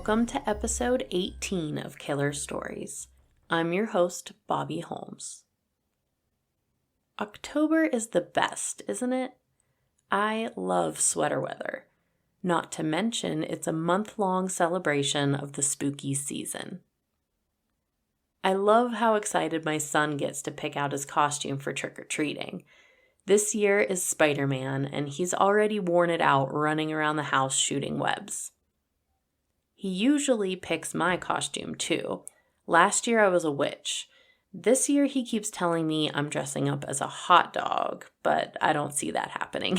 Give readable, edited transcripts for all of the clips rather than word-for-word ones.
Welcome to episode 18 of Killer Stories. I'm your host, Bobby Holmes. October is the best, isn't it? I love sweater weather. Not to mention, it's a month-long celebration of the spooky season. I love how excited my son gets to pick out his costume for trick-or-treating. This year is Spider-Man, and he's already worn it out running around the house shooting webs. He usually picks my costume too. Last year I was a witch. This year he keeps telling me I'm dressing up as a hot dog, but I don't see that happening.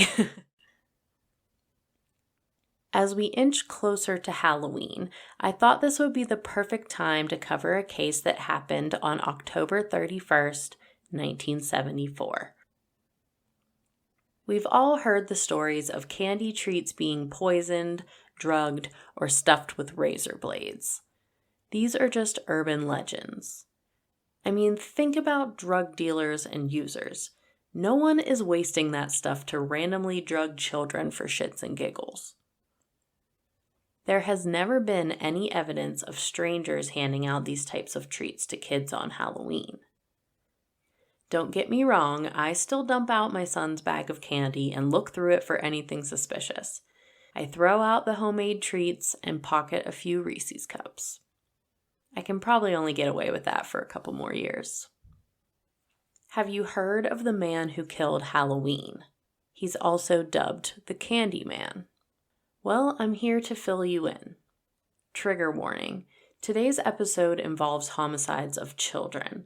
As we inch closer to Halloween, I thought this would be the perfect time to cover a case that happened on October 31st, 1974. We've all heard the stories of candy treats being poisoned, drugged, or stuffed with razor blades. These are just urban legends. I mean, think about drug dealers and users. No one is wasting that stuff to randomly drug children for shits and giggles. There has never been any evidence of strangers handing out these types of treats to kids on Halloween. Don't get me wrong, I still dump out my son's bag of candy and look through it for anything suspicious. I throw out the homemade treats and pocket a few Reese's cups. I can probably only get away with that for a couple more years. Have you heard of the man who killed Halloween? He's also dubbed the Candy Man. Well, I'm here to fill you in. Trigger warning. Today's episode involves homicides of children,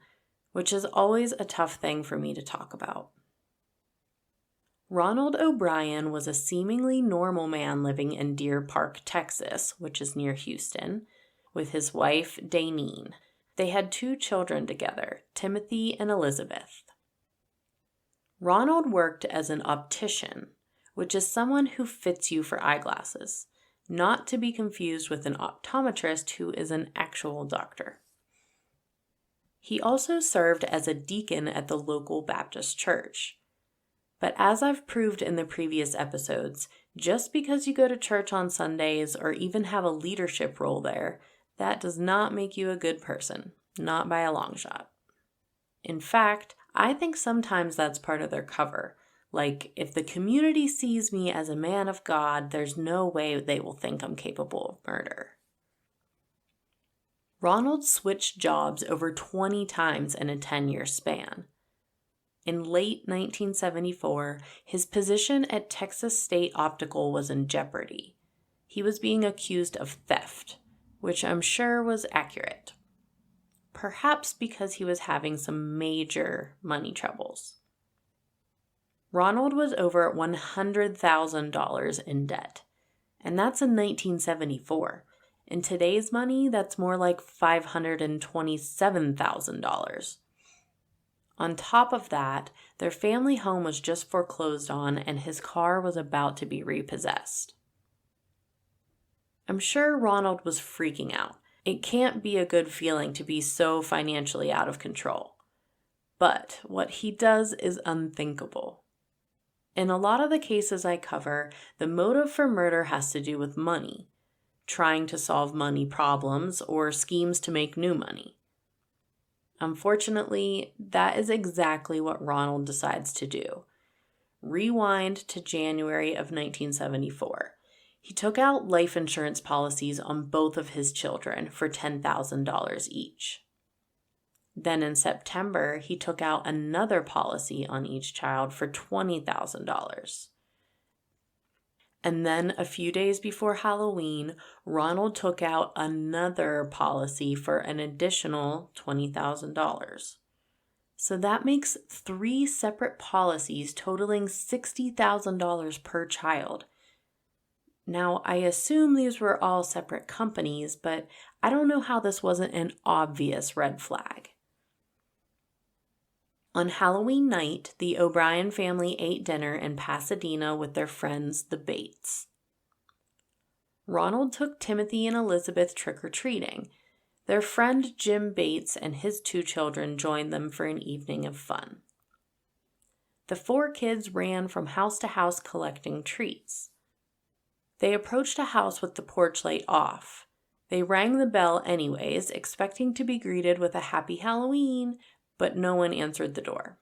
which is always a tough thing for me to talk about. Ronald O'Bryan was a seemingly normal man living in Deer Park, Texas, which is near Houston, with his wife, Daneen. They had 2 children together, Timothy and Elizabeth. Ronald worked as an optician, which is someone who fits you for eyeglasses, not to be confused with an optometrist who is an actual doctor. He also served as a deacon at the local Baptist church. But as I've proved in the previous episodes, just because you go to church on Sundays or even have a leadership role there, that does not make you a good person, not by a long shot. In fact, I think sometimes that's part of their cover. Like, if the community sees me as a man of God, there's no way they will think I'm capable of murder. Ronald switched jobs over 20 times in a 10-year span. In late 1974, his position at Texas State Optical was in jeopardy. He was being accused of theft, which I'm sure was accurate. Perhaps because he was having some major money troubles. Ronald was over $100,000 in debt, and that's in 1974. In today's money, that's more like $527,000. On top of that, their family home was just foreclosed on and his car was about to be repossessed. I'm sure Ronald was freaking out. It can't be a good feeling to be so financially out of control. But what he does is unthinkable. In a lot of the cases I cover, the motive for murder has to do with money, trying to solve money problems or schemes to make new money. Unfortunately, that is exactly what Ronald decides to do. Rewind to January of 1974. He took out life insurance policies on both of his children for $10,000 each. Then in September, he took out another policy on each child for $20,000. And then a few days before Halloween, Ronald took out another policy for an additional $20,000. So that makes 3 separate policies totaling $60,000 per child. Now, I assume these were all separate companies, but I don't know how this wasn't an obvious red flag. On Halloween night, the O'Bryan family ate dinner in Pasadena with their friends, the Bates. Ronald took Timothy and Elizabeth trick-or-treating. Their friend Jim Bates and his 2 children joined them for an evening of fun. The 4 kids ran from house to house collecting treats. They approached a house with the porch light off. They rang the bell anyways, expecting to be greeted with a happy Halloween, but no one answered the door.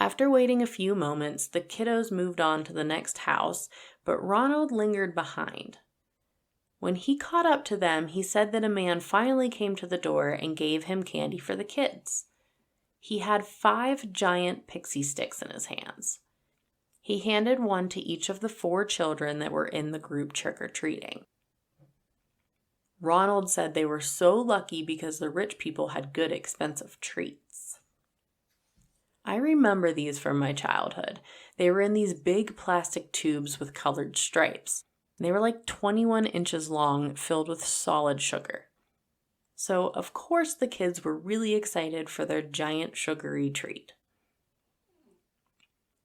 After waiting a few moments, the kiddos moved on to the next house, but Ronald lingered behind. When he caught up to them, he said that a man finally came to the door and gave him candy for the kids. He had 5 giant pixie sticks in his hands. He handed one to each of the 4 children that were in the group trick-or-treating. Ronald said they were so lucky because the rich people had good, expensive treats. I remember these from my childhood. They were in these big plastic tubes with colored stripes. They were like 21 inches long, filled with solid sugar. So, of course, the kids were really excited for their giant sugary treat.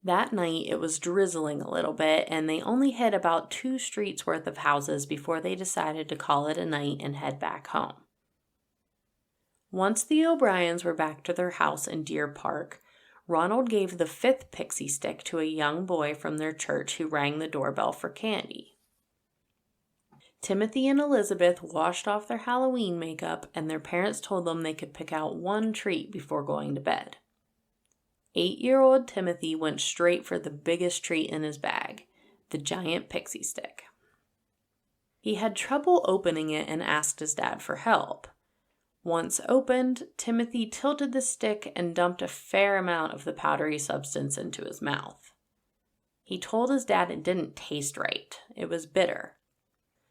That night, it was drizzling a little bit, and they only hit about 2 streets worth of houses before they decided to call it a night and head back home. Once the O'Bryans were back to their house in Deer Park, Ronald gave the 5th pixie stick to a young boy from their church who rang the doorbell for candy. Timothy and Elizabeth washed off their Halloween makeup, and their parents told them they could pick out one treat before going to bed. 8-year-old Timothy went straight for the biggest treat in his bag, the giant pixie stick. He had trouble opening it and asked his dad for help. Once opened, Timothy tilted the stick and dumped a fair amount of the powdery substance into his mouth. He told his dad it didn't taste right. It was bitter.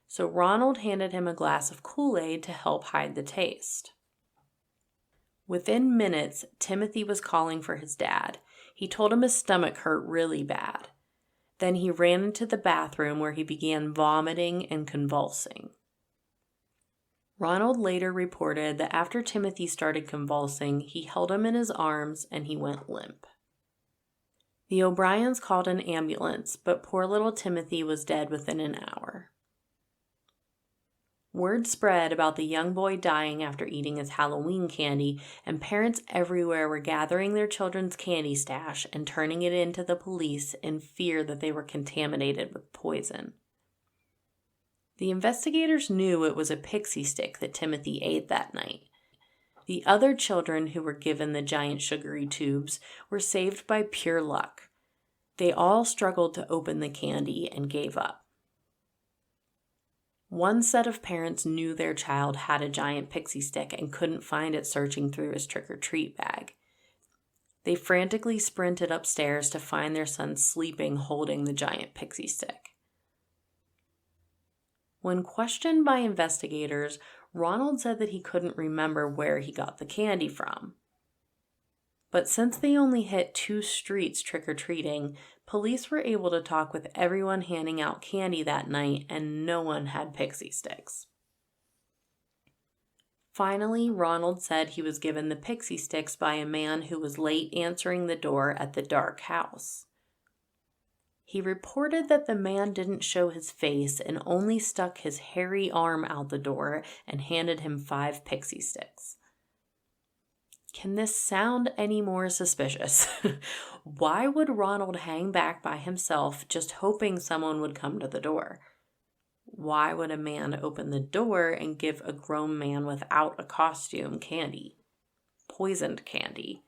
So Ronald handed him a glass of Kool-Aid to help hide the taste. Within minutes, Timothy was calling for his dad. He told him his stomach hurt really bad. Then he ran into the bathroom where he began vomiting and convulsing. Ronald later reported that after Timothy started convulsing, he held him in his arms and he went limp. The O'Bryans called an ambulance, but poor little Timothy was dead within an hour. Word spread about the young boy dying after eating his Halloween candy, and parents everywhere were gathering their children's candy stash and turning it in to the police in fear that they were contaminated with poison. The investigators knew it was a pixie stick that Timothy ate that night. The other children who were given the giant sugary tubes were saved by pure luck. They all struggled to open the candy and gave up. One set of parents knew their child had a giant pixie stick and couldn't find it searching through his trick-or-treat bag. They frantically sprinted upstairs to find their son sleeping holding the giant pixie stick. When questioned by investigators, Ronald said that he couldn't remember where he got the candy from. But since they only hit 2 streets trick-or-treating, police were able to talk with everyone handing out candy that night, and no one had pixie sticks. Finally, Ronald said he was given the pixie sticks by a man who was late answering the door at the dark house. He reported that the man didn't show his face and only stuck his hairy arm out the door and handed him 5 pixie sticks. Can this sound any more suspicious? Why would Ronald hang back by himself just hoping someone would come to the door? Why would a man open the door and give a grown man without a costume candy? Poisoned candy.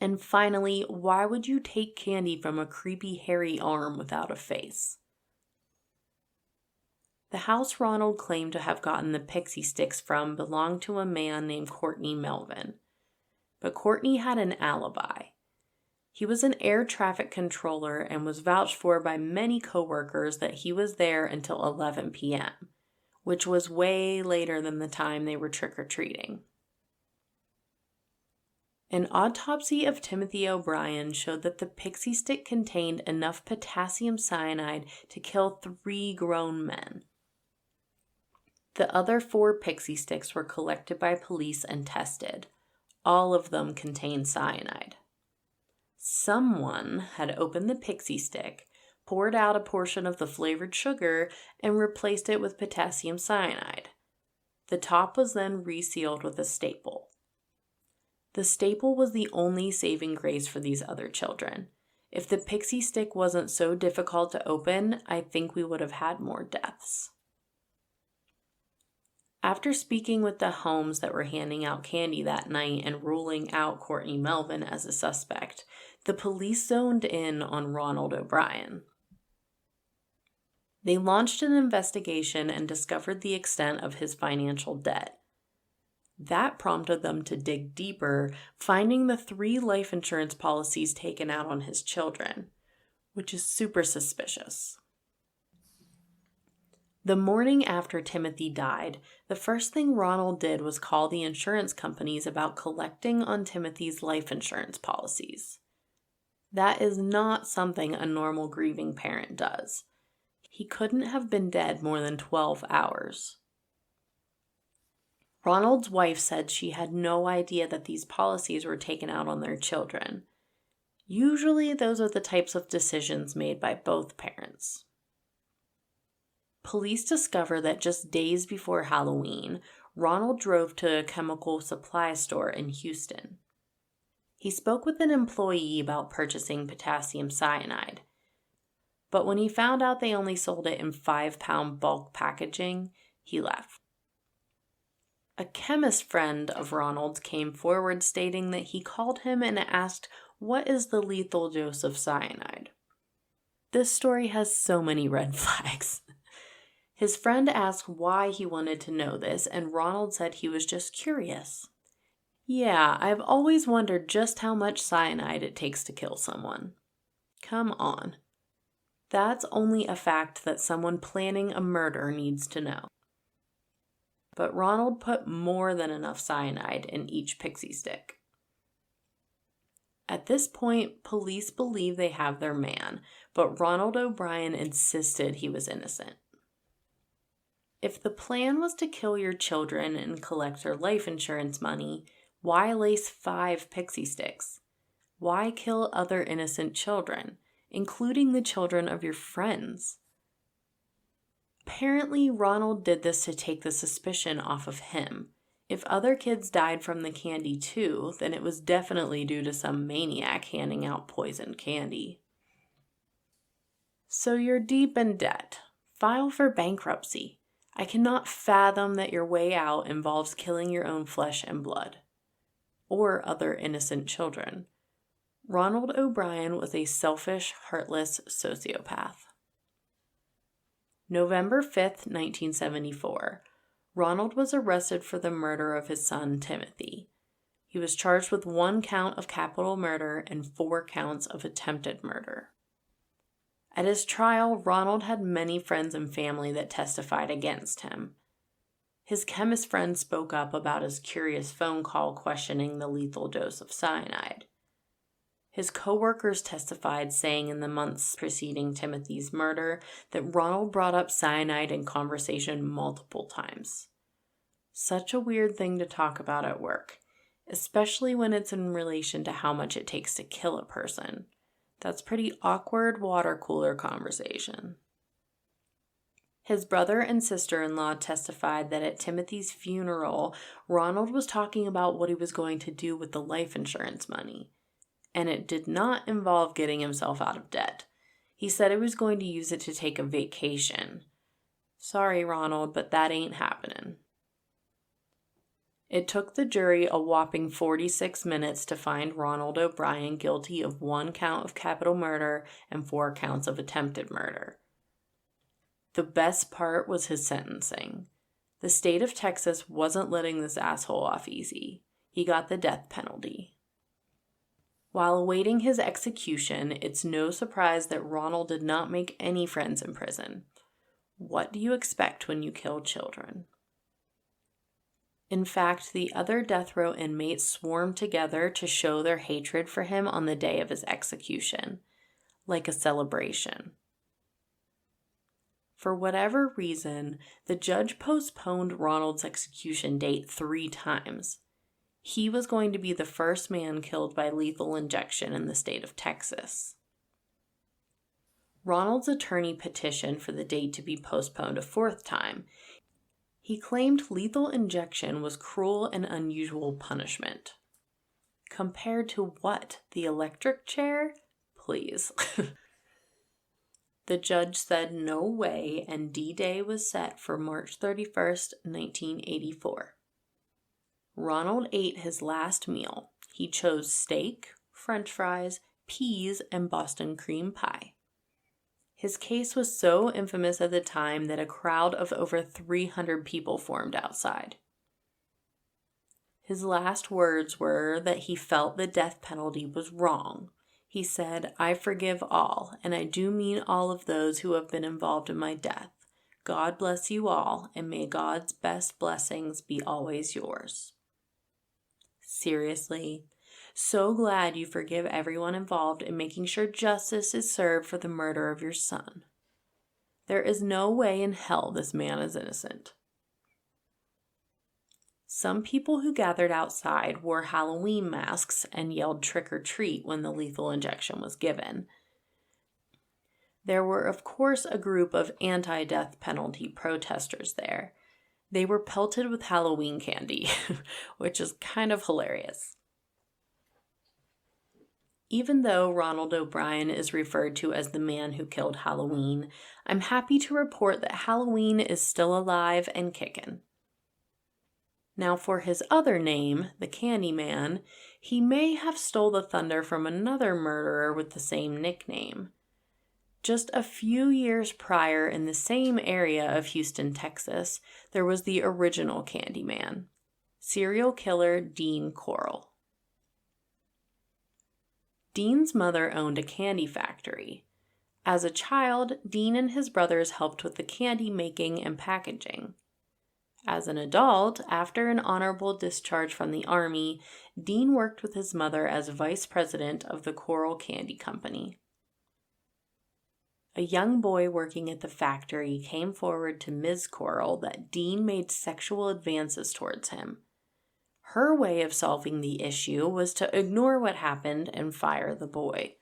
And finally, why would you take candy from a creepy hairy arm without a face? The house Ronald claimed to have gotten the pixie sticks from belonged to a man named Courtney Melvin. But Courtney had an alibi. He was an air traffic controller and was vouched for by many coworkers that he was there until 11 p.m., which was way later than the time they were trick-or-treating. An autopsy of Timothy O'Bryan showed that the pixie stick contained enough potassium cyanide to kill 3 grown men. The other 4 pixie sticks were collected by police and tested. All of them contained cyanide. Someone had opened the pixie stick, poured out a portion of the flavored sugar, and replaced it with potassium cyanide. The top was then resealed with a staple. The staple was the only saving grace for these other children. If the pixie stick wasn't so difficult to open, I think we would have had more deaths. After speaking with the homes that were handing out candy that night and ruling out Courtney Melvin as a suspect, the police zoned in on Ronald O'Bryan. They launched an investigation and discovered the extent of his financial debt. That prompted them to dig deeper, finding the 3 life insurance policies taken out on his children, which is super suspicious. The morning after Timothy died, the first thing Ronald did was call the insurance companies about collecting on Timothy's life insurance policies. That is not something a normal grieving parent does. He couldn't have been dead more than 12 hours. Ronald's wife said she had no idea that these policies were taken out on their children. Usually, those are the types of decisions made by both parents. Police discover that just days before Halloween, Ronald drove to a chemical supply store in Houston. He spoke with an employee about purchasing potassium cyanide, but when he found out they only sold it in 5-pound bulk packaging, he left. A chemist friend of Ronald's came forward stating that he called him and asked, "What is the lethal dose of cyanide?" This story has so many red flags. His friend asked why he wanted to know this, and Ronald said he was just curious. "Yeah, I've always wondered just how much cyanide it takes to kill someone." Come on. That's only a fact that someone planning a murder needs to know. But Ronald put more than enough cyanide in each pixie stick. At this point, police believe they have their man, but Ronald O'Bryan insisted he was innocent. If the plan was to kill your children and collect their life insurance money, why lace 5 pixie sticks? Why kill other innocent children, including the children of your friends? Apparently, Ronald did this to take the suspicion off of him. If other kids died from the candy too, then it was definitely due to some maniac handing out poisoned candy. So you're deep in debt. File for bankruptcy. I cannot fathom that your way out involves killing your own flesh and blood. Or other innocent children. Ronald O'Bryan was a selfish, heartless sociopath. November 5th, 1974. Ronald was arrested for the murder of his son, Timothy. He was charged with 1 count of capital murder and 4 counts of attempted murder. At his trial, Ronald had many friends and family that testified against him. His chemist friend spoke up about his curious phone call questioning the lethal dose of cyanide. His co-workers testified, saying in the months preceding Timothy's murder that Ronald brought up cyanide in conversation multiple times. Such a weird thing to talk about at work, especially when it's in relation to how much it takes to kill a person. That's pretty awkward water cooler conversation. His brother and sister-in-law testified that at Timothy's funeral, Ronald was talking about what he was going to do with the life insurance money. And it did not involve getting himself out of debt. He said he was going to use it to take a vacation. Sorry, Ronald, but that ain't happening. It took the jury a whopping 46 minutes to find Ronald O'Bryan guilty of 1 count of capital murder and 4 counts of attempted murder. The best part was his sentencing. The state of Texas wasn't letting this asshole off easy. He got the death penalty. While awaiting his execution, it's no surprise that Ronald did not make any friends in prison. What do you expect when you kill children? In fact, the other death row inmates swarmed together to show their hatred for him on the day of his execution, like a celebration. For whatever reason, the judge postponed Ronald's execution date 3 times. He was going to be the first man killed by lethal injection in the state of Texas. Ronald's attorney petitioned for the date to be postponed a 4th time. He claimed lethal injection was cruel and unusual punishment. Compared to what? The electric chair? Please. The judge said no way, and D-Day was set for March 31st, 1984. Ronald ate his last meal. He chose steak, French fries, peas, and Boston cream pie. His case was so infamous at the time that a crowd of over 300 people formed outside. His last words were that he felt the death penalty was wrong. He said, "I forgive all, and I do mean all of those who have been involved in my death. God bless you all, and may God's best blessings be always yours." Seriously, so glad you forgive everyone involved in making sure justice is served for the murder of your son. There is no way in hell this man is innocent. Some people who gathered outside wore Halloween masks and yelled trick or treat when the lethal injection was given. There were, of course, a group of anti-death penalty protesters there. They were pelted with Halloween candy, which is kind of hilarious. Even though Ronald O'Bryan is referred to as the man who killed Halloween, I'm happy to report that Halloween is still alive and kicking. Now for his other name, the Candyman, he may have stole the thunder from another murderer with the same nickname. Just a few years prior, in the same area of Houston, Texas, there was the original Candyman, serial killer Dean Corll. Dean's mother owned a candy factory. As a child, Dean and his brothers helped with the candy making and packaging. As an adult, after an honorable discharge from the Army, Dean worked with his mother as vice president of the Corll Candy Company. A young boy working at the factory came forward to Ms. Corll that Dean made sexual advances towards him. Her way of solving the issue was to ignore what happened and fire the boy.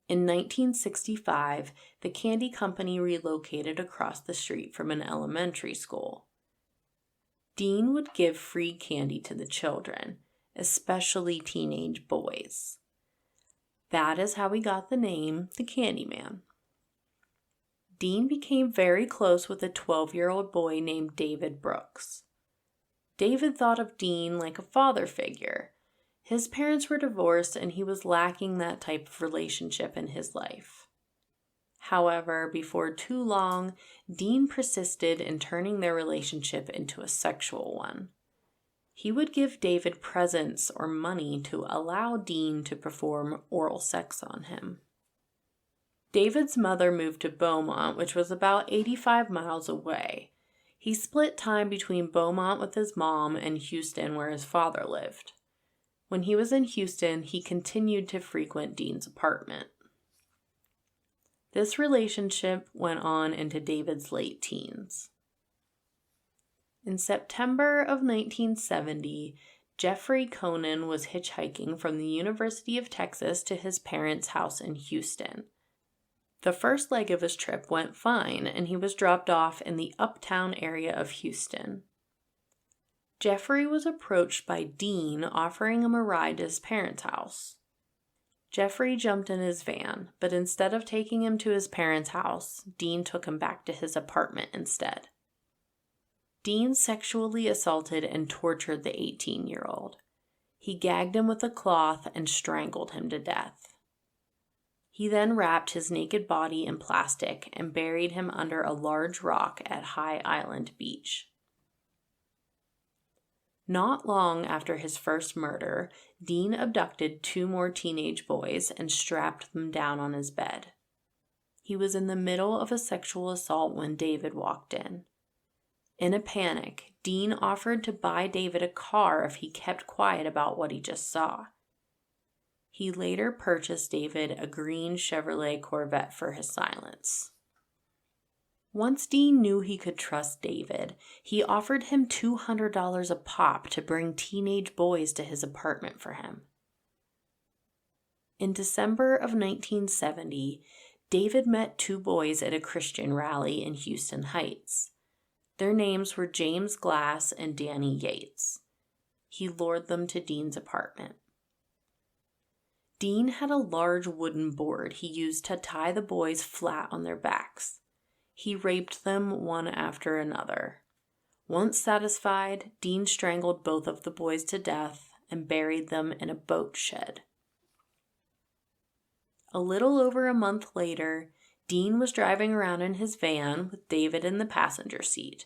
In 1965, the candy company relocated across the street from an elementary school. Dean would give free candy to the children, especially teenage boys. That is how he got the name, the Candyman. Dean became very close with a 12-year-old boy named David Brooks. David thought of Dean like a father figure. His parents were divorced and he was lacking that type of relationship in his life. However, before too long, Dean persisted in turning their relationship into a sexual one. He would give David presents or money to allow Dean to perform oral sex on him. David's mother moved to Beaumont, which was about 85 miles away. He split time between Beaumont with his mom and Houston, where his father lived. When he was in Houston, he continued to frequent Dean's apartment. This relationship went on into David's late teens. In September of 1970, Jeffrey Konen was hitchhiking from the University of Texas to his parents' house in Houston. The first leg of his trip went fine, and he was dropped off in the uptown area of Houston. Jeffrey was approached by Dean offering him a ride to his parents' house. Jeffrey jumped in his van, but instead of taking him to his parents' house, Dean took him back to his apartment instead. Dean sexually assaulted and tortured the 18-year-old. He gagged him with a cloth and strangled him to death. He then wrapped his naked body in plastic and buried him under a large rock at High Island Beach. Not long after his first murder, Dean abducted 2 more teenage boys and strapped them down on his bed. He was in the middle of a sexual assault when David walked in. In a panic, Dean offered to buy David a car if he kept quiet about what he just saw. He later purchased David a green Chevrolet Corvette for his silence. Once Dean knew he could trust David, he offered him $200 a pop to bring teenage boys to his apartment for him. In December of 1970, David met 2 boys at a Christian rally in Houston Heights. Their names were James Glass and Danny Yates. He lured them to Dean's apartment. Dean had a large wooden board he used to tie the boys flat on their backs. He raped them one after another. Once satisfied, Dean strangled both of the boys to death and buried them in a boat shed. A little over a month later, Dean was driving around in his van with David in the passenger seat.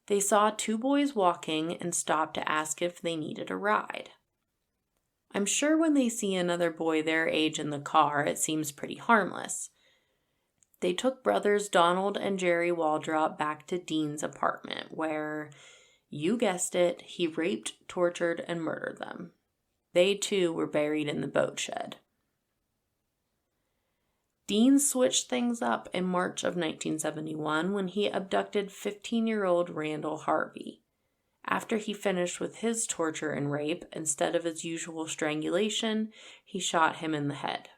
They saw two boys walking and stopped to ask if they needed a ride. I'm sure when they see another boy their age in the car, it seems pretty harmless. They took brothers Donald and Jerry Waldrop back to Dean's apartment where, you guessed it, he raped, tortured, and murdered them. They too were buried in the boat shed. Dean switched things up in March of 1971 when he abducted 15-year-old Randell Harvey. After he finished with his torture and rape, instead of his usual strangulation, he shot him in the head.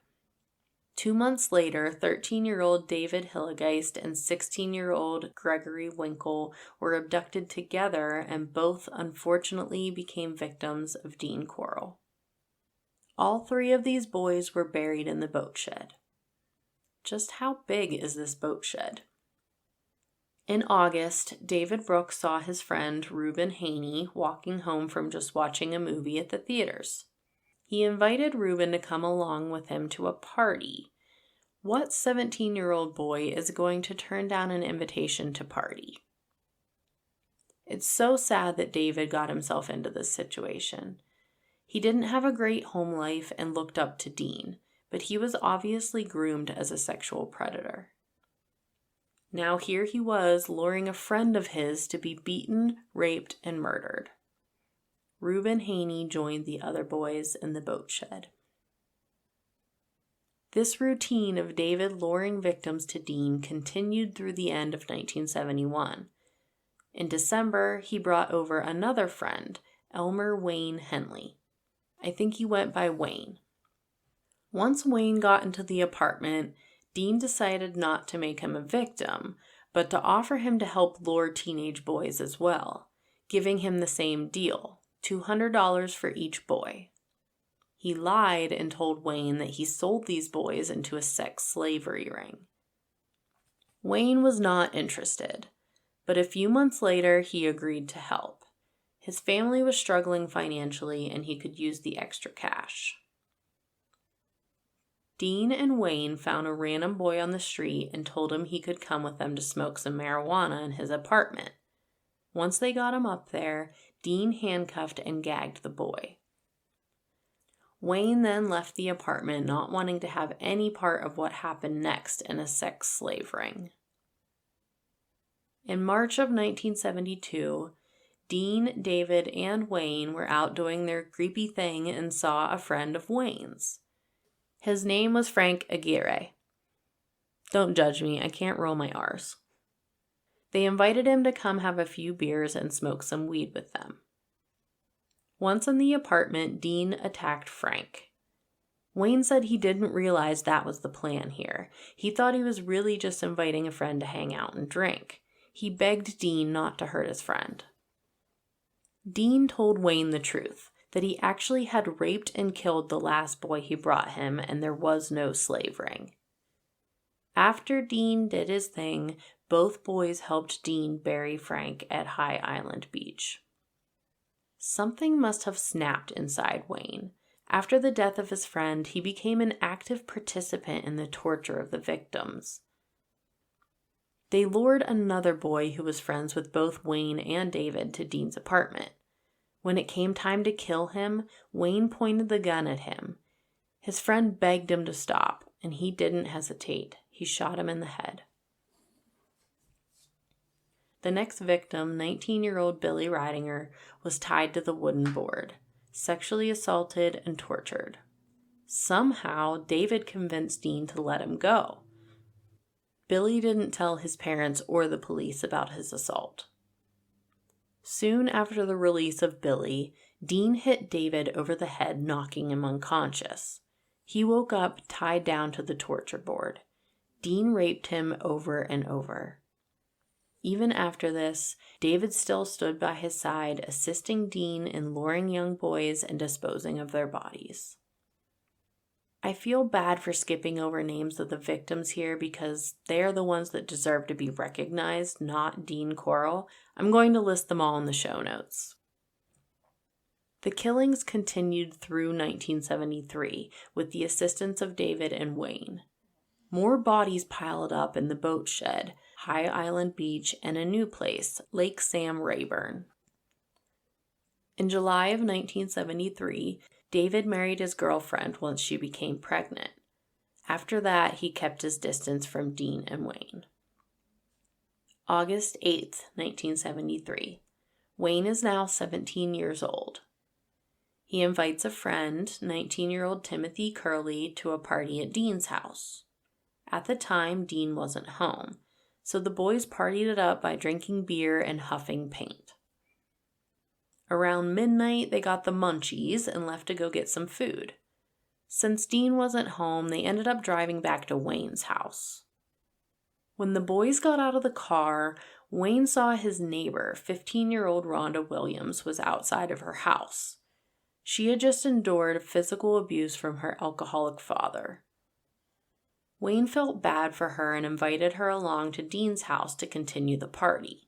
2 months later, 13-year-old David Hilligiest and 16-year-old Gregory Winkle were abducted together and both unfortunately became victims of Dean Corll. All three of these boys were buried in the boat shed. Just how big is this boat shed? In August, David Brooks saw his friend Ruben Haney walking home from just watching a movie at the theaters. He invited Ruben to come along with him to a party. What 17-year-old boy is going to turn down an invitation to party? It's so sad that David got himself into this situation. He didn't have a great home life and looked up to Dean, but he was obviously groomed as a sexual predator. Now here he was luring a friend of his to be beaten, raped, and murdered. Ruben Haney joined the other boys in the boat shed. This routine of David luring victims to Dean continued through the end of 1971. In December, he brought over another friend, Elmer Wayne Henley. I think he went by Wayne. Once Wayne got into the apartment, Dean decided not to make him a victim, but to offer him to help lure teenage boys as well, giving him the same deal, $200 for each boy. He lied and told Wayne that he sold these boys into a sex slavery ring. Wayne was not interested, but a few months later he agreed to help. His family was struggling financially and he could use the extra cash. Dean and Wayne found a random boy on the street and told him he could come with them to smoke some marijuana in his apartment. Once they got him up there, Dean handcuffed and gagged the boy. Wayne then left the apartment, not wanting to have any part of what happened next in a sex slave ring. In March of 1972, Dean, David, and Wayne were out doing their creepy thing and saw a friend of Wayne's. His name was Frank Aguirre. Don't judge me, I can't roll my R's. They invited him to come have a few beers and smoke some weed with them. Once in the apartment, Dean attacked Frank. Wayne said he didn't realize that was the plan here. He thought he was really just inviting a friend to hang out and drink. He begged Dean not to hurt his friend. Dean told Wayne the truth, that he actually had raped and killed the last boy he brought him and there was no slave ring. After Dean did his thing, both boys helped Dean bury Frank at High Island Beach. Something must have snapped inside Wayne. After the death of his friend, he became an active participant in the torture of the victims. They lured another boy who was friends with both Wayne and David to Dean's apartment. When it came time to kill him, Wayne pointed the gun at him. His friend begged him to stop, and he didn't hesitate. He shot him in the head. The next victim, 19-year-old Billy Ridinger, was tied to the wooden board, sexually assaulted and tortured. Somehow, David convinced Dean to let him go. Billy didn't tell his parents or the police about his assault. Soon after the release of Billy, Dean hit David over the head, knocking him unconscious. He woke up tied down to the torture board. Dean raped him over and over. Even after this, David still stood by his side, assisting Dean in luring young boys and disposing of their bodies. I feel bad for skipping over names of the victims here because they are the ones that deserve to be recognized, not Dean Corll. I'm going to list them all in the show notes. The killings continued through 1973 with the assistance of David and Wayne. More bodies piled up in the boat shed, High Island Beach, and a new place, Lake Sam Rayburn. In July of 1973, David married his girlfriend once she became pregnant. After that, he kept his distance from Dean and Wayne. August 8th, 1973. Wayne is now 17 years old. He invites a friend, 19-year-old Timothy Curley, to a party at Dean's house. At the time, Dean wasn't home, so the boys partied it up by drinking beer and huffing paint. Around midnight, they got the munchies and left to go get some food. Since Dean wasn't home, they ended up driving back to Wayne's house. When the boys got out of the car, Wayne saw his neighbor, 15-year-old Rhonda Williams, was outside of her house. She had just endured physical abuse from her alcoholic father. Wayne felt bad for her and invited her along to Dean's house to continue the party.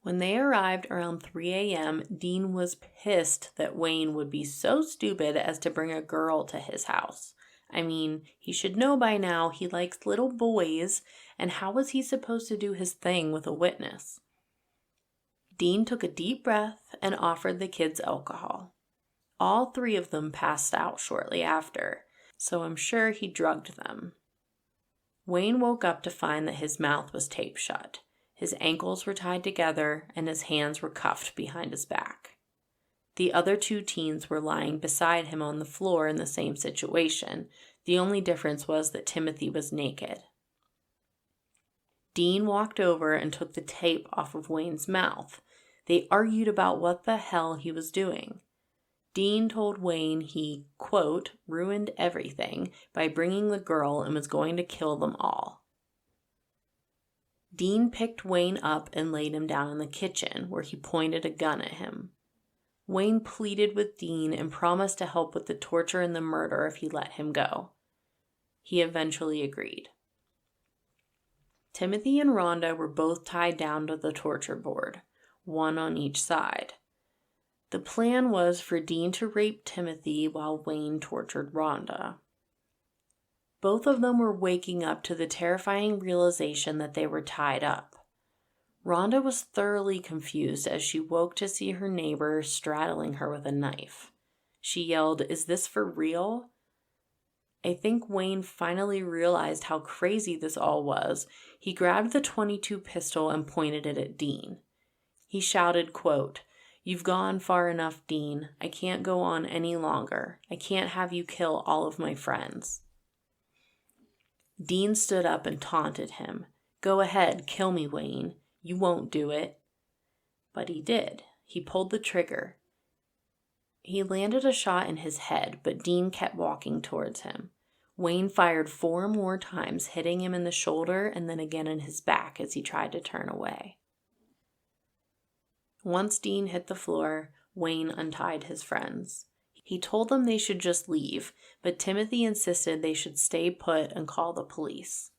When they arrived around 3 a.m., Dean was pissed that Wayne would be so stupid as to bring a girl to his house. I mean, he should know by now he likes little boys, and how was he supposed to do his thing with a witness? Dean took a deep breath and offered the kids alcohol. All three of them passed out shortly after, so I'm sure he drugged them. Wayne woke up to find that his mouth was taped shut. His ankles were tied together, and his hands were cuffed behind his back. The other two teens were lying beside him on the floor in the same situation. The only difference was that Timothy was naked. Dean walked over and took the tape off of Wayne's mouth. They argued about what the hell he was doing. Dean told Wayne he, quote, ruined everything by bringing the girl and was going to kill them all. Dean picked Wayne up and laid him down in the kitchen, where he pointed a gun at him. Wayne pleaded with Dean and promised to help with the torture and the murder if he let him go. He eventually agreed. Timothy and Rhonda were both tied down to the torture board, one on each side. The plan was for Dean to rape Timothy while Wayne tortured Rhonda. Both of them were waking up to the terrifying realization that they were tied up. Rhonda was thoroughly confused as she woke to see her neighbor straddling her with a knife. She yelled, "Is this for real?" I think Wayne finally realized how crazy this all was. He grabbed the .22 pistol and pointed it at Dean. He shouted, quote, "You've gone far enough, Dean. I can't go on any longer. I can't have you kill all of my friends." Dean stood up and taunted him. "Go ahead, kill me, Wayne. You won't do it." But he did. He pulled the trigger. He landed a shot in his head, but Dean kept walking towards him. Wayne fired 4 more times, hitting him in the shoulder and then again in his back as he tried to turn away. Once Dean hit the floor, Wayne untied his friends. He told them they should just leave, but Timothy insisted they should stay put and call the police.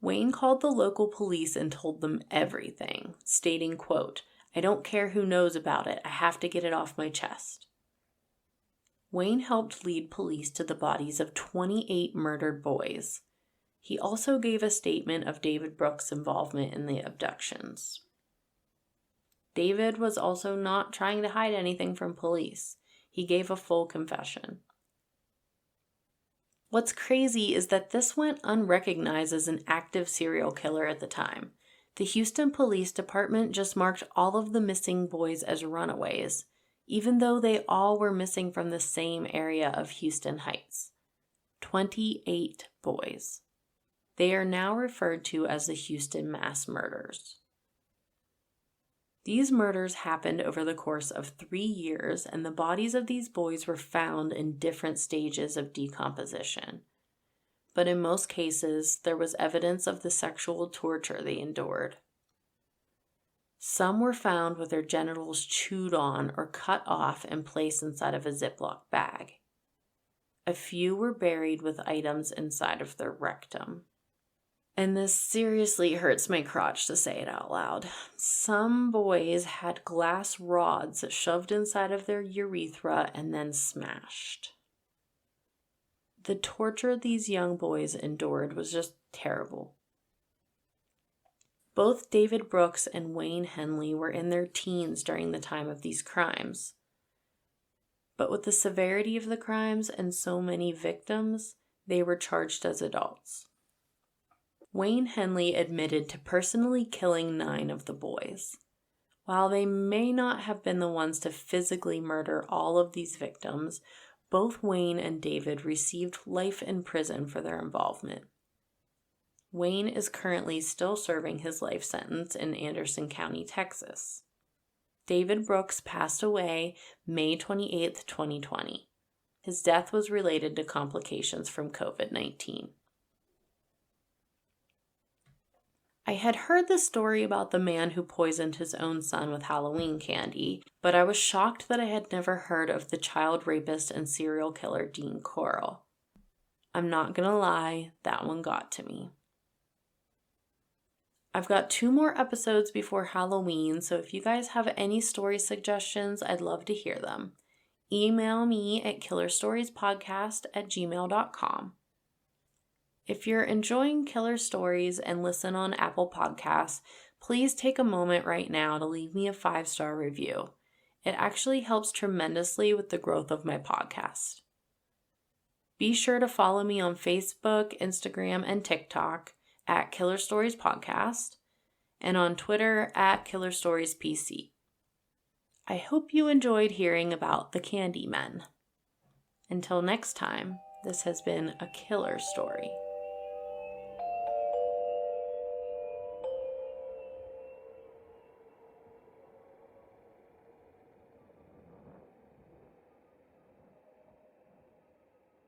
Wayne called the local police and told them everything, stating, quote, "I don't care who knows about it. I have to get it off my chest." Wayne helped lead police to the bodies of 28 murdered boys. He also gave a statement of David Brooks' involvement in the abductions. David was also not trying to hide anything from police. He gave a full confession. What's crazy is that this went unrecognized as an active serial killer at the time. The Houston Police Department just marked all of the missing boys as runaways, even though they all were missing from the same area of Houston Heights. 28 boys. They are now referred to as the Houston mass murders. These murders happened over the course of 3 years, and the bodies of these boys were found in different stages of decomposition. But in most cases, there was evidence of the sexual torture they endured. Some were found with their genitals chewed on or cut off and placed inside of a Ziploc bag. A few were buried with items inside of their rectum. And this seriously hurts my crotch to say it out loud. Some boys had glass rods shoved inside of their urethra and then smashed. The torture these young boys endured was just terrible. Both David Brooks and Wayne Henley were in their teens during the time of these crimes. But with the severity of the crimes and so many victims, they were charged as adults. Wayne Henley admitted to personally killing 9 of the boys. While they may not have been the ones to physically murder all of these victims, both Wayne and David received life in prison for their involvement. Wayne is currently still serving his life sentence in Anderson County, Texas. David Brooks passed away May 28, 2020. His death was related to complications from COVID-19. I had heard the story about the man who poisoned his own son with Halloween candy, but I was shocked that I had never heard of the child rapist and serial killer Dean Corll. I'm not gonna lie, that one got to me. I've got 2 more episodes before Halloween, so if you guys have any story suggestions, I'd love to hear them. Email me at killerstoriespodcast@gmail.com. If you're enjoying Killer Stories and listen on Apple Podcasts, please take a moment right now to leave me a 5-star review. It actually helps tremendously with the growth of my podcast. Be sure to follow me on Facebook, Instagram, and TikTok at Killer Stories Podcast, and on Twitter at Killer Stories PC. I hope you enjoyed hearing about the Candymen. Until next time, this has been a Killer Story.